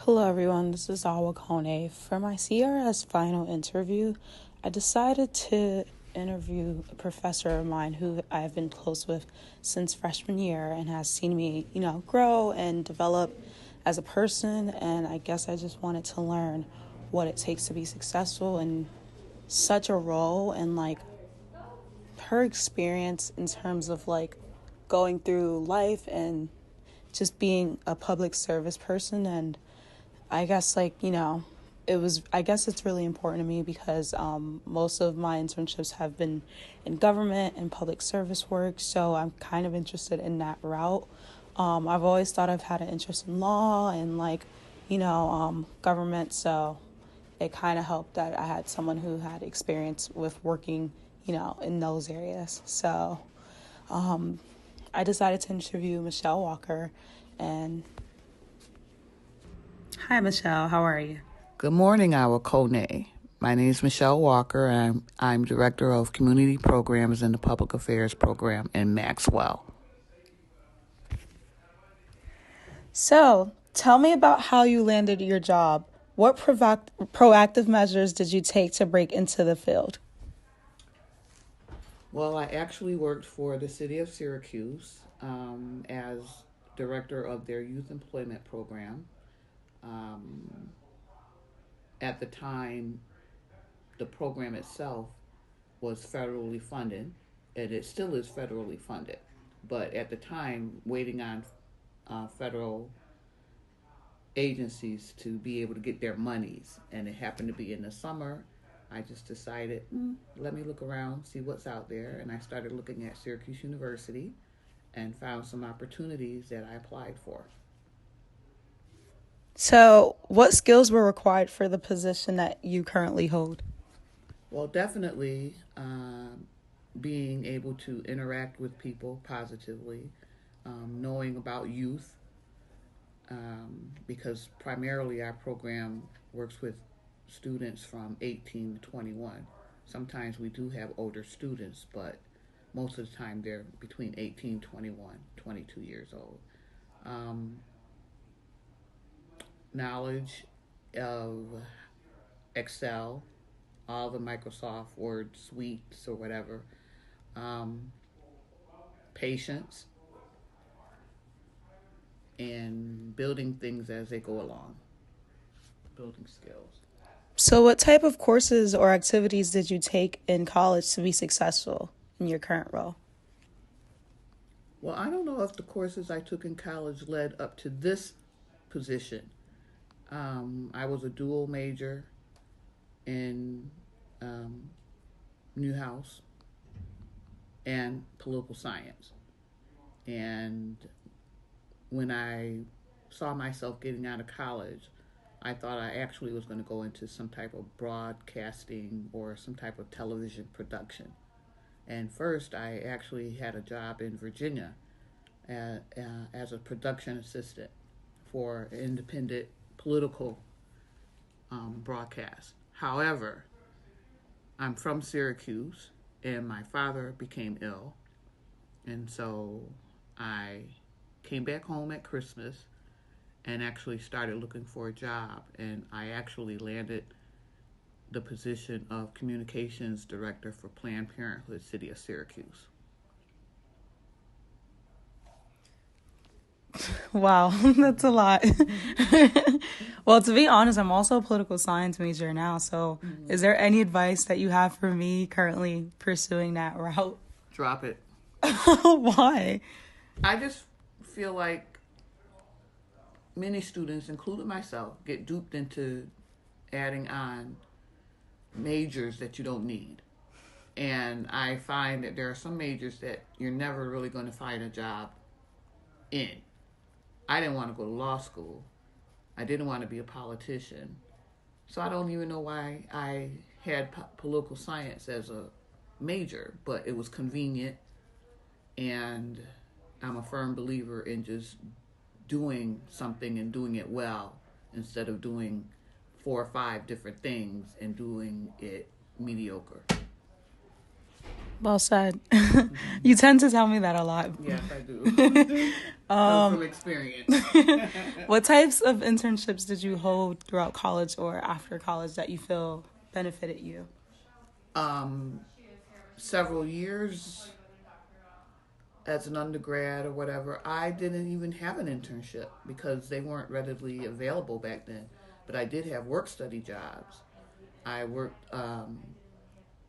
Hello, everyone. This is Awa Kone. For my CRS final interview, I decided to interview a professor of mine who I've been close with since freshman year and has seen me, grow and develop as a person. And I guess I just wanted to learn what it takes to be successful in such a role and her experience in terms of going through life and just being a public service person. And I guess I guess it's really important to me because most of my internships have been in government and public service work, so I'm kind of interested in that route. I've always thought I've had an interest in law and government, so it kind of helped that I had someone who had experience with working, in those areas. So I decided to interview Michelle Walker. And hi, Michelle. How are you? Good morning, our Kone. My name is Michelle Walker, and I'm Director of Community Programs in the Public Affairs Program in Maxwell. So, tell me about how you landed your job. What proactive measures did you take to break into the field? Well, I actually worked for the city of Syracuse as Director of their Youth Employment Program. At the time, the program itself was federally funded, and it still is federally funded. But at the time, waiting on federal agencies to be able to get their monies, and it happened to be in the summer. I just decided, let me look around, see what's out there, and I started looking at Syracuse University and found some opportunities that I applied for. So, what skills were required for the position that you currently hold? Well, definitely being able to interact with people positively, knowing about youth, because primarily our program works with students from 18 to 21. Sometimes we do have older students, but most of the time they're between 18, 21, 22 years old. Knowledge of Excel, all the Microsoft Word suites or whatever. Patience, and building things as they go along. Building skills. So, what type of courses or activities did you take in college to be successful in your current role? Well, I don't know if the courses I took in college led up to this position. I was a dual major in Newhouse and political science. And when I saw myself getting out of college, I thought I actually was going to go into some type of broadcasting or some type of television production. And first, I actually had a job in Virginia as a production assistant for independent political broadcast. However, I'm from Syracuse, and my father became ill, and so I came back home at Christmas and actually started looking for a job, and I actually landed the position of communications director for Planned Parenthood City of Syracuse. Wow, that's a lot. Well, to be honest, I'm also a political science major now. So, is there any advice that you have for me currently pursuing that route? Drop it. Why? I just feel like many students, including myself, get duped into adding on majors that you don't need. And I find that there are some majors that you're never really going to find a job in. I didn't want to go to law school. I didn't want to be a politician. So I don't even know why I had political science as a major, but it was convenient, and I'm a firm believer in just doing something and doing it well instead of doing 4 or 5 different things and doing it mediocre. Well said. You tend to tell me that a lot. Yes, I do. From experience. What types of internships did you hold throughout college or after college that you feel benefited you? Several years as an undergrad or whatever, I didn't even have an internship because they weren't readily available back then. But I did have work study jobs. I worked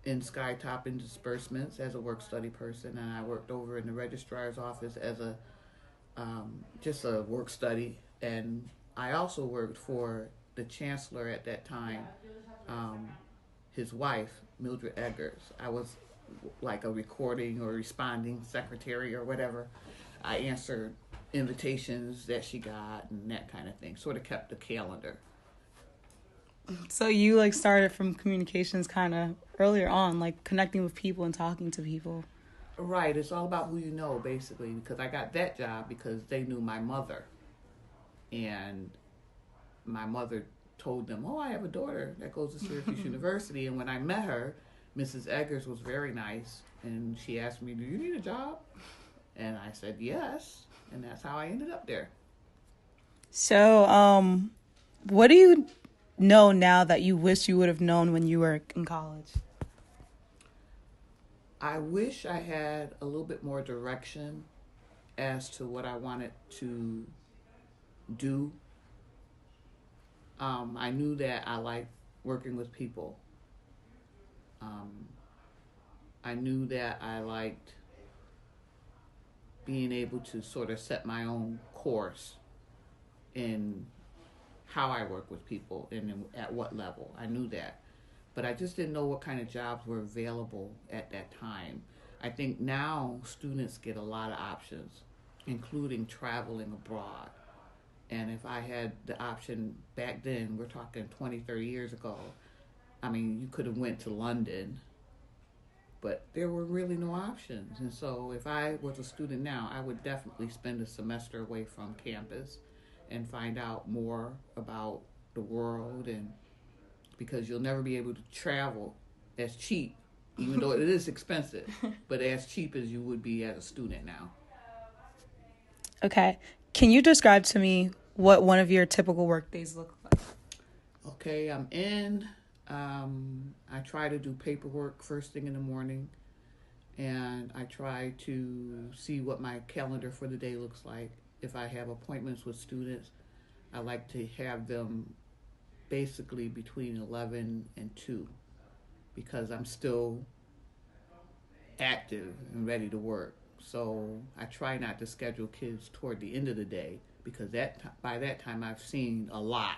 in Skytop and disbursements as a work study person, and I worked over in the registrar's office as a just a work study. And I also worked for the chancellor at that time, um, his wife, Mildred Eggers. I was like a recording or responding secretary or whatever. I answered invitations that she got and that kind of thing. Sort of kept the calendar. So you like started from communications kind of earlier on, like connecting with people and talking to people. Right, it's all about who you know, basically, because I got that job because they knew my mother. And my mother told them, "Oh, I have a daughter that goes to Syracuse University." And when I met her, Mrs. Eggers was very nice, and she asked me, "Do you need a job?" And I said, "Yes." And that's how I ended up there. So, what do you know now that you wish you would have known when you were in college? I wish I had a little bit more direction as to what I wanted to do. I knew that I liked working with people. Um, I knew that I liked being able to sort of set my own course in how I work with people and at what level. I knew that. But I just didn't know what kind of jobs were available at that time. I think now students get a lot of options, including traveling abroad. And if I had the option back then, we're talking 20, 30 years ago, I mean, you could have went to London, but there were really no options. And so if I was a student now, I would definitely spend a semester away from campus and find out more about the world, and because you'll never be able to travel as cheap, even though it is expensive, but as cheap as you would be as a student now. Okay. Can you describe to me what one of your typical work days look like? Okay, I'm in. I try to do paperwork first thing in the morning, and I try to see what my calendar for the day looks like. If I have appointments with students, I like to have them basically between 11 and 2 because I'm still active and ready to work. So I try not to schedule kids toward the end of the day because by that time I've seen a lot.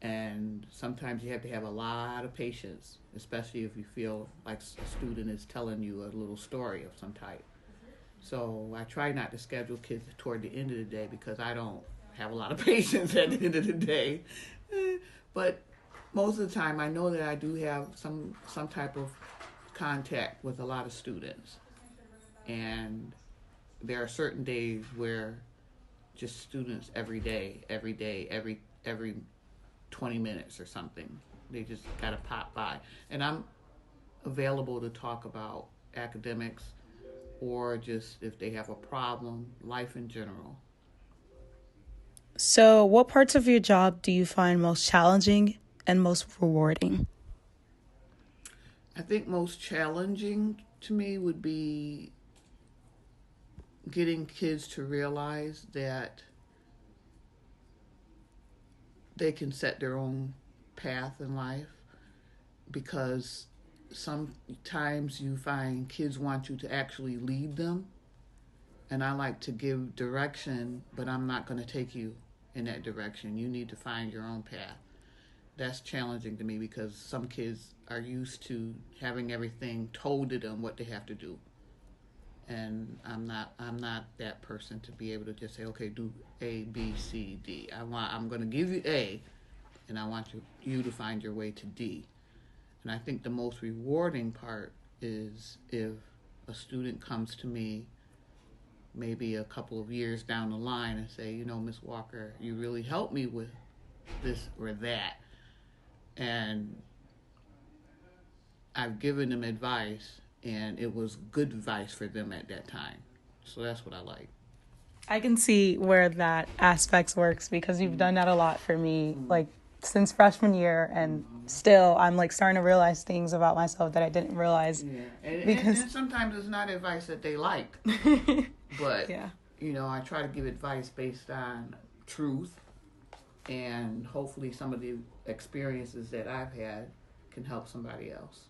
And sometimes you have to have a lot of patience, especially if you feel like a student is telling you a little story of some type. So I try not to schedule kids toward the end of the day because I don't have a lot of patience at the end of the day. But most of the time I know that I do have some type of contact with a lot of students. And there are certain days where just students every 20 minutes or something. They just got to pop by. And I'm available to talk about academics or just if they have a problem, life in general. So, what parts of your job do you find most challenging and most rewarding? I think most challenging to me would be getting kids to realize that they can set their own path in life, because sometimes you find kids want you to actually lead them, and I like to give direction, but I'm not going to take you in that direction. You need to find your own path. That's challenging to me because some kids are used to having everything told to them what they have to do, and I'm not that person to be able to just say, okay, do A, B, C, D. I'm going to give you A, and I want you to find your way to D. And I think the most rewarding part is if a student comes to me maybe a couple of years down the line and say, Miss Walker, you really helped me with this or that. And I've given them advice and it was good advice for them at that time. So that's what I like. I can see where that aspect works because you've done that a lot for me, like since freshman year, and still I'm like starting to realize things about myself that I didn't realize. Yeah, Because and sometimes it's not advice that they like, but yeah. I try to give advice based on truth, and hopefully some of the experiences that I've had can help somebody else.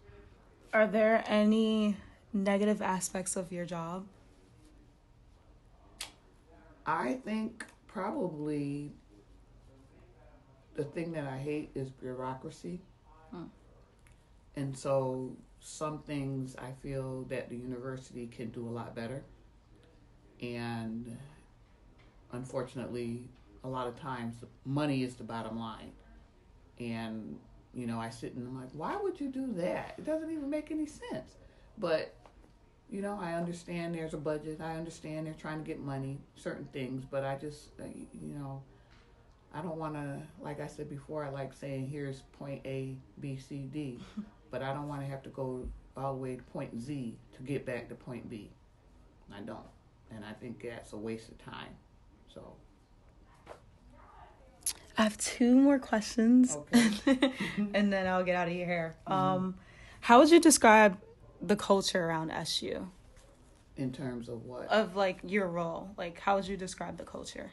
Are there any negative aspects of your job? I think probably the thing that I hate is bureaucracy. And so some things I feel that the university can do a lot better. And unfortunately, a lot of times money is the bottom line. And, I sit and I'm like, why would you do that? It doesn't even make any sense. But, I understand there's a budget. I understand they're trying to get money, certain things. But I just, I don't want to, like I said before, I like saying here's point A, B, C, D. But I don't want to have to go all the way to point Z to get back to point B. I don't. And I think that's a waste of time. So. I have 2 more questions, Okay. and then I'll get out of your hair. How would you describe the culture around SU? In terms of what? Of like your role, like how would you describe the culture?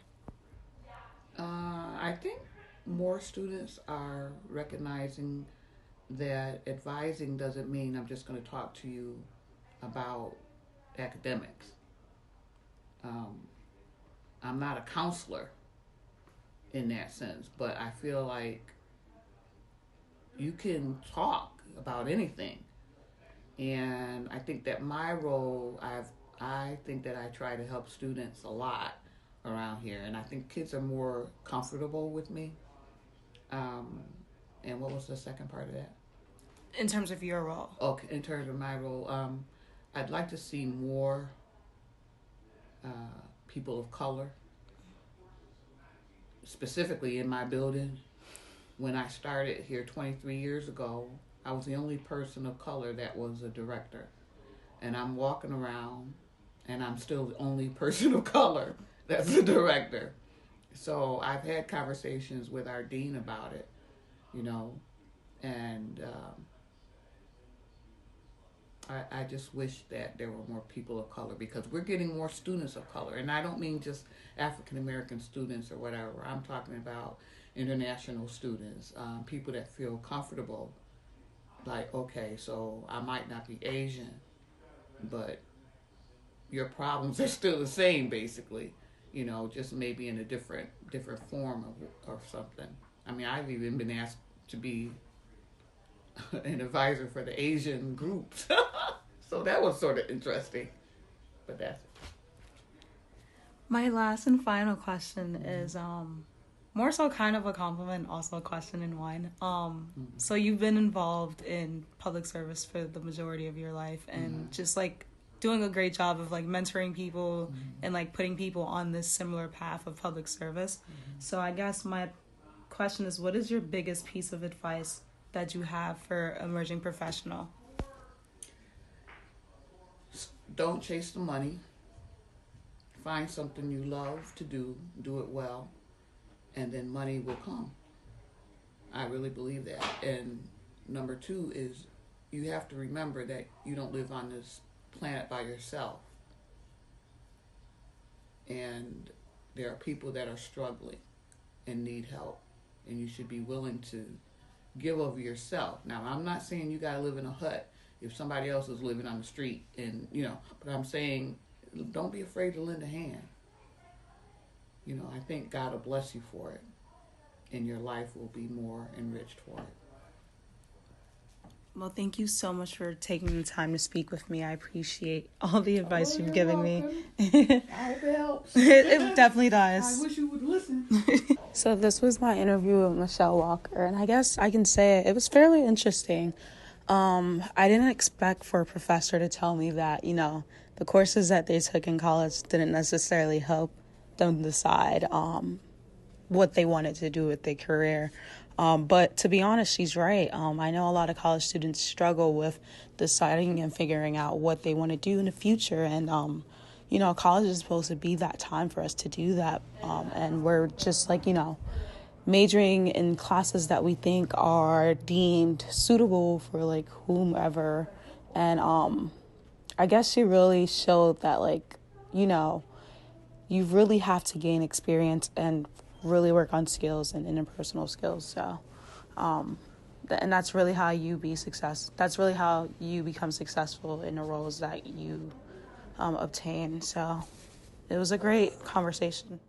I think more students are recognizing that advising doesn't mean I'm just going to talk to you about academics. I'm not a counselor in that sense, but I feel like you can talk about anything. And I think that my role, I think that I try to help students a lot around here, and I think kids are more comfortable with me. And what was the second part of that? In terms of your role. Okay, in terms of my role, I'd like to see more people of color, specifically in my building. When I started here 23 years ago, I was the only person of color that was a director. And I'm walking around, and I'm still the only person of color that's a director. So I've had conversations with our dean about it, and I just wish that there were more people of color, because we're getting more students of color. And I don't mean just African American students or whatever. I'm talking about international students, people that feel comfortable. Like, okay, so I might not be Asian, but your problems are still the same, basically. Just maybe in a different form or something. I mean, I've even been asked to be an advisor for the Asian groups. So that was sort of interesting. But that's it. My last and final question is more so kind of a compliment, also a question in one. So you've been involved in public service for the majority of your life, and just like doing a great job of like mentoring people and like putting people on this similar path of public service. So I guess my question is, what is your biggest piece of advice that you have for emerging professional? Don't chase the money. Find something you love to do it well, and then money will come. I really believe that. And number 2 is you have to remember that you don't live on this planet by yourself. And there are people that are struggling and need help, and you should be willing to give of yourself. Now, I'm not saying you got to live in a hut if somebody else is living on the street, and but I'm saying don't be afraid to lend a hand. I think God will bless you for it, and your life will be more enriched for it. Well, thank you so much for taking the time to speak with me. I appreciate all the advice you've given me. I hope it helps. It definitely does. I wish you would listen. So this was my interview with Michelle Walker, and I guess I can say it was fairly interesting. I didn't expect for a professor to tell me that, the courses that they took in college didn't necessarily help them decide what they wanted to do with their career. But to be honest, she's right. I know a lot of college students struggle with deciding and figuring out what they want to do in the future. And, college is supposed to be that time for us to do that. And we're just like, majoring in classes that we think are deemed suitable for like whomever. And I guess she really showed that, like, you really have to gain experience and really work on skills and interpersonal skills. So, and that's really how you That's really how you become successful in the roles that you obtain. So, it was a great conversation.